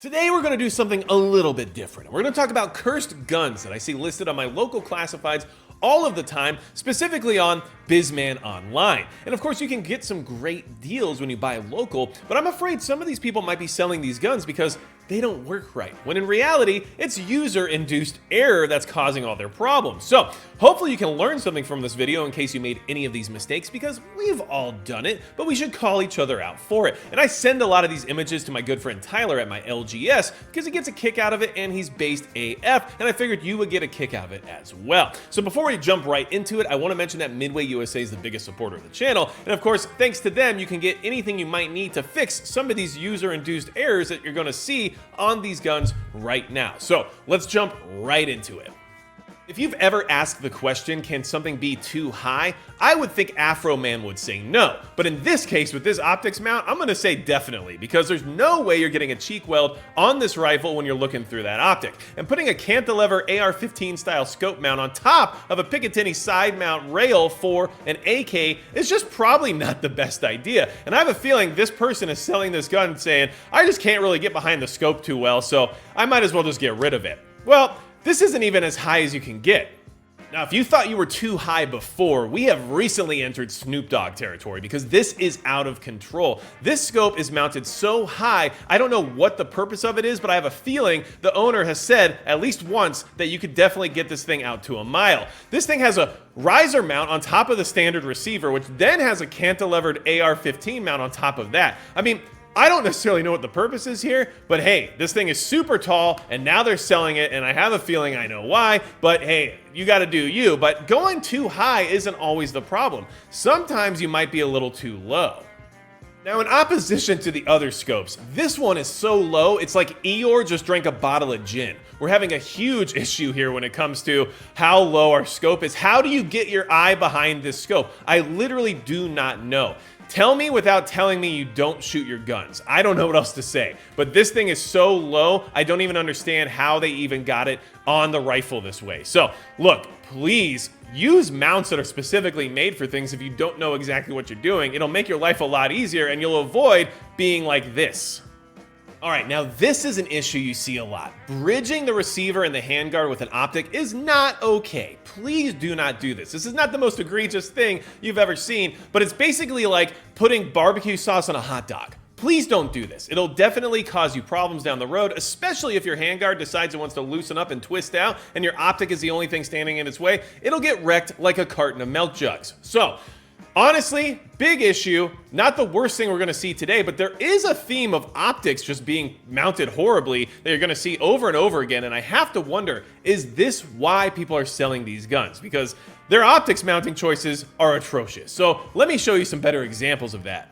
Today we're going to do something a little bit different. We're going to talk about cursed guns that I see listed on my local classifieds all of the time, specifically on BisManOnline. And of course you can get some great deals when you buy local, but I'm afraid some of these people might be selling these guns because they don't work right, when in reality, it's user-induced error that's causing all their problems. So hopefully you can learn something from this video in case you made any of these mistakes, because we've all done it, but we should call each other out for it. And I send a lot of these images to my good friend Tyler at my LGS because he gets a kick out of it and he's based AF, and I figured you would get a kick out of it as well. So before we jump right into it, I want to mention that Midway USA is the biggest supporter of the channel, and of course, thanks to them, you can get anything you might need to fix some of these user-induced errors that you're going to see on these guns right now. So let's jump right into it. If you've ever asked the question, can something be too high? I would think Afro Man would say no. But in this case, with this optics mount, I'm gonna say definitely, because there's no way you're getting a cheek weld on this rifle when you're looking through that optic. And putting a cantilever AR-15 style scope mount on top of a Picatinny side mount rail for an AK is just probably not the best idea. And I have a feeling this person is selling this gun saying, I just can't really get behind the scope too well, so I might as well just get rid of it. Well, this isn't even as high as you can get. Now, if you thought you were too high before, we have recently entered Snoop Dogg territory because this is out of control. This scope is mounted so high, I don't know what the purpose of it is, but I have a feeling the owner has said at least once that you could definitely get this thing out to a mile. This thing has a riser mount on top of the standard receiver, which then has a cantilevered AR-15 mount on top of that. I mean, I don't necessarily know what the purpose is here, but hey, this thing is super tall and now they're selling it, and I have a feeling I know why, but hey, you gotta do you. But going too high isn't always the problem. Sometimes you might be a little too low. Now, in opposition to the other scopes, this one is so low, it's like Eeyore just drank a bottle of gin. We're having a huge issue here when it comes to how low our scope is. How do you get your eye behind this scope? I literally do not know. Tell me without telling me you don't shoot your guns. I don't know what else to say, but this thing is so low, I don't even understand how they even got it on the rifle this way. So look, please use mounts that are specifically made for things if you don't know exactly what you're doing. It'll make your life a lot easier and you'll avoid being like this. All right, now this is an issue you see a lot. Bridging the receiver and the handguard with an optic is not okay. Please do not do this. This is not the most egregious thing you've ever seen, but it's basically like putting barbecue sauce on a hot dog. Please don't do this. It'll definitely cause you problems down the road, especially if your handguard decides it wants to loosen up and twist out and your optic is the only thing standing in its way. It'll get wrecked like a carton of milk jugs. So, honestly, big issue, not the worst thing we're gonna see today, but there is a theme of optics just being mounted horribly that you're gonna see over and over again, and I have to wonder, is this why people are selling these guns? Because their optics mounting choices are atrocious. So let me show you some better examples of that.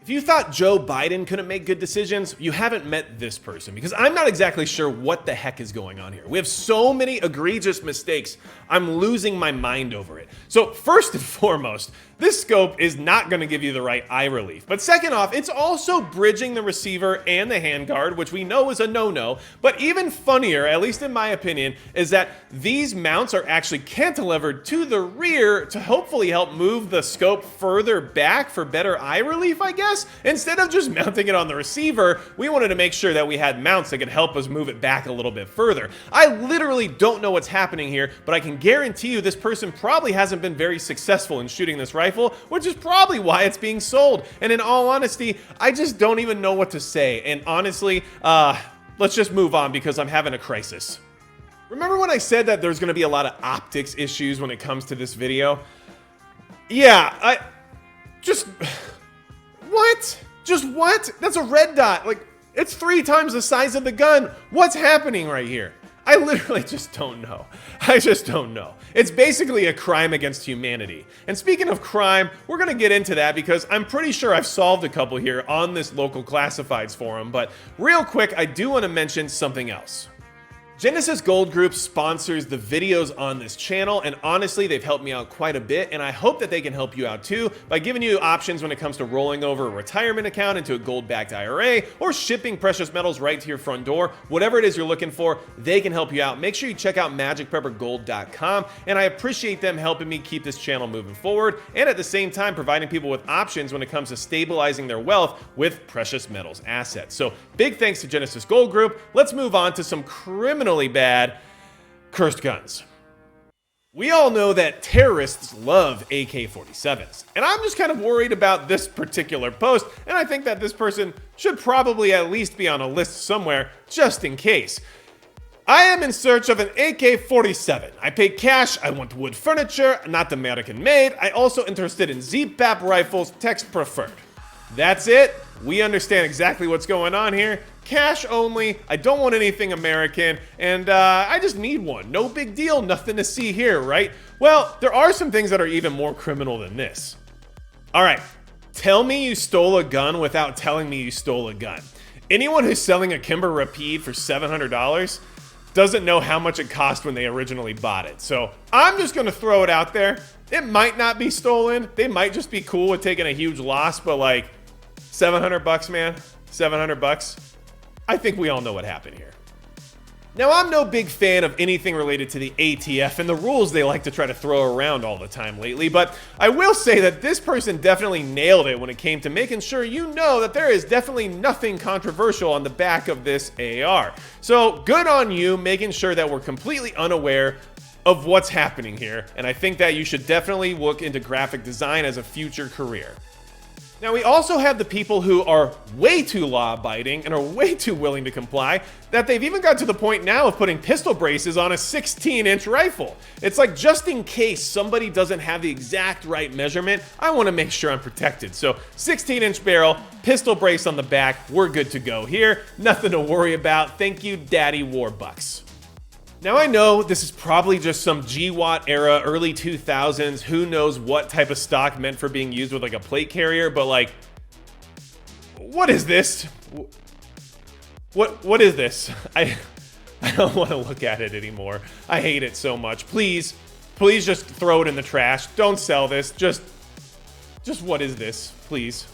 If you thought Joe Biden couldn't make good decisions, you haven't met this person, because I'm not exactly sure what the heck is going on here. We have so many egregious mistakes, I'm losing my mind over it. So first and foremost, this scope is not going to give you the right eye relief. But second off, it's also bridging the receiver and the handguard, which we know is a no-no. But even funnier, at least in my opinion, is that these mounts are actually cantilevered to the rear to hopefully help move the scope further back for better eye relief, I guess. Instead of just mounting it on the receiver, we wanted to make sure that we had mounts that could help us move it back a little bit further. I literally don't know what's happening here, but I can guarantee you this person probably hasn't been very successful in shooting this rifle, which is probably why it's being sold. And in all honesty, I just don't even know what to say. And honestly, let's just move on because I'm having a crisis. Remember when I said that there's gonna be a lot of optics issues when it comes to this video? Yeah, what? Just what? That's a red dot. Like, it's 3 times the size of the gun. What's happening right here? I literally just don't know. I just don't know. It's basically a crime against humanity. And speaking of crime, we're gonna get into that because I'm pretty sure I've solved a couple here on this local classifieds forum, but real quick, I do wanna mention something else. Genesis Gold Group sponsors the videos on this channel, and honestly, they've helped me out quite a bit, and I hope that they can help you out too by giving you options when it comes to rolling over a retirement account into a gold-backed IRA or shipping precious metals right to your front door. Whatever it is you're looking for, they can help you out. Make sure you check out magicpeppergold.com, and I appreciate them helping me keep this channel moving forward, and at the same time providing people with options when it comes to stabilizing their wealth with precious metals assets. So big thanks to Genesis Gold Group. Let's move on to some criminally bad cursed guns. We all know that terrorists love AK-47s, and I'm just kind of worried about this particular post, and I think that this person should probably at least be on a list somewhere just in case. I am in search of an AK-47. I paid cash, I want wood furniture, not American made. I also interested in ZPAP rifles, text preferred. That's it. We understand exactly what's going on here. Cash only, I don't want anything American, and I just need one. No big deal, nothing to see here, right? Well, there are some things that are even more criminal than this. All right, tell me you stole a gun without telling me you stole a gun. Anyone who's selling a Kimber Rapide for $700 doesn't know how much it cost when they originally bought it. So I'm just gonna throw it out there. It might not be stolen. They might just be cool with taking a huge loss, but like, $700, man, $700. I think we all know what happened here. Now, I'm no big fan of anything related to the ATF and the rules they like to try to throw around all the time lately, but I will say that this person definitely nailed it when it came to making sure you know that there is definitely nothing controversial on the back of this AR. So good on you making sure that we're completely unaware of what's happening here, and I think that you should definitely look into graphic design as a future career. Now, we also have the people who are way too law-abiding and are way too willing to comply that they've even got to the point now of putting pistol braces on a 16-inch rifle. It's like, just in case somebody doesn't have the exact right measurement, I want to make sure I'm protected. So 16-inch barrel, pistol brace on the back, we're good to go here. Nothing to worry about. Thank you, Daddy Warbucks. Now, I know this is probably just some GWAT era, early 2000s, who knows what type of stock meant for being used with like a plate carrier, but like, what is this? What is this? I don't want to look at it anymore. I hate it so much. Please just throw it in the trash. Don't sell this. Just what is this, please?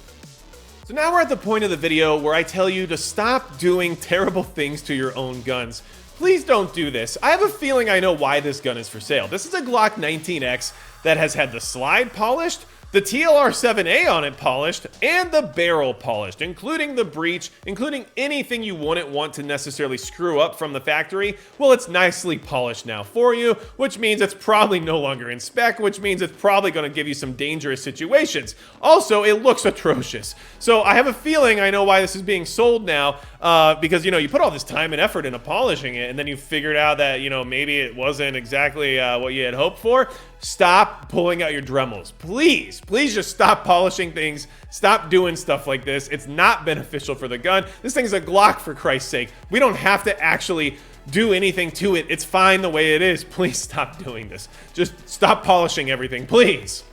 So now we're at the point of the video where I tell you to stop doing terrible things to your own guns. Please don't do this. I have a feeling I know why this gun is for sale. This is a Glock 19X that has had the slide polished, the TLR-7A on it polished, and the barrel polished, including the breech, including anything you wouldn't want to necessarily screw up from the factory. Well, it's nicely polished now for you, which means it's probably no longer in spec, which means it's probably going to give you some dangerous situations. Also, it looks atrocious. So I have a feeling I know why this is being sold now, because, you know, you put all this time and effort into polishing it, and then you figured out that, you know, maybe it wasn't exactly what you had hoped for. Stop pulling out your Dremels. Please just stop polishing things. Stop doing stuff like this. It's not beneficial for the gun. This thing is a Glock, for Christ's sake. We don't have to actually do anything to it. It's fine the way it is. Please stop doing this. Just stop polishing everything, please.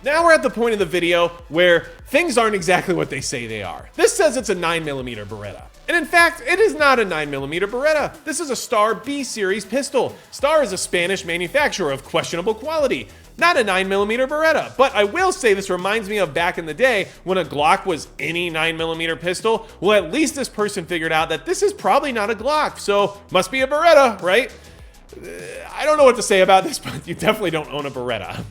Now we're at the point of the video where things aren't exactly what they say they are. This says it's a 9mm Beretta. And in fact, it is not a 9mm Beretta. This is a Star B series pistol. Star is a Spanish manufacturer of questionable quality. Not a 9mm Beretta, but I will say this reminds me of back in the day when a Glock was any 9mm pistol. Well, at least this person figured out that this is probably not a Glock, so must be a Beretta, right? I don't know what to say about this, but you definitely don't own a Beretta.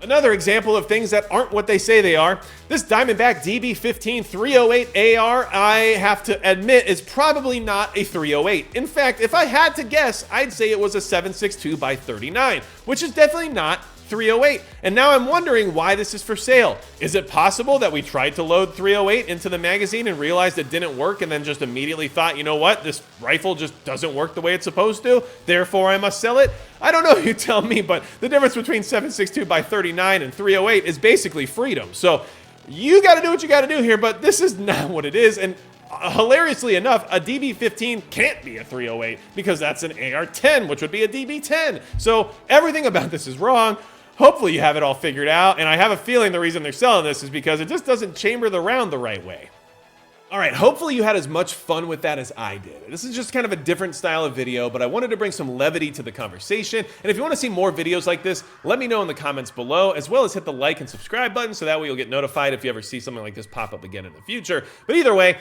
Another example of things that aren't what they say they are, this Diamondback DB15 308 AR, I have to admit, is probably not a 308. In fact, if I had to guess, I'd say it was a 7.62 by 39, which is definitely not 308. And now I'm wondering why this is for sale. Is it possible that we tried to load 308 into the magazine and realized it didn't work and then just immediately thought, you know what, this rifle just doesn't work the way it's supposed to, therefore I must sell it? I don't know, you tell me, but the difference between 7.62 by 39 and 308 is basically freedom. So you gotta do what you gotta do here, but this is not what it is. And hilariously enough, a DB15 can't be a 308 because that's an AR-10, which would be a DB10. So everything about this is wrong. Hopefully you have it all figured out, and I have a feeling the reason they're selling this is because it just doesn't chamber the round the right way. All right, hopefully you had as much fun with that as I did. This is just kind of a different style of video, but I wanted to bring some levity to the conversation. And if you want to see more videos like this, let me know in the comments below, as well as hit the like and subscribe button so that way you'll get notified if you ever see something like this pop up again in the future. But either way,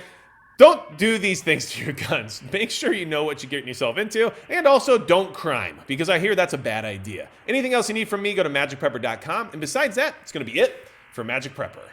don't do these things to your guns. Make sure you know what you're getting yourself into, and also don't crime, because I hear that's a bad idea. Anything else you need from me, go to magicprepper.com. And besides that, it's going to be it for Magic Prepper.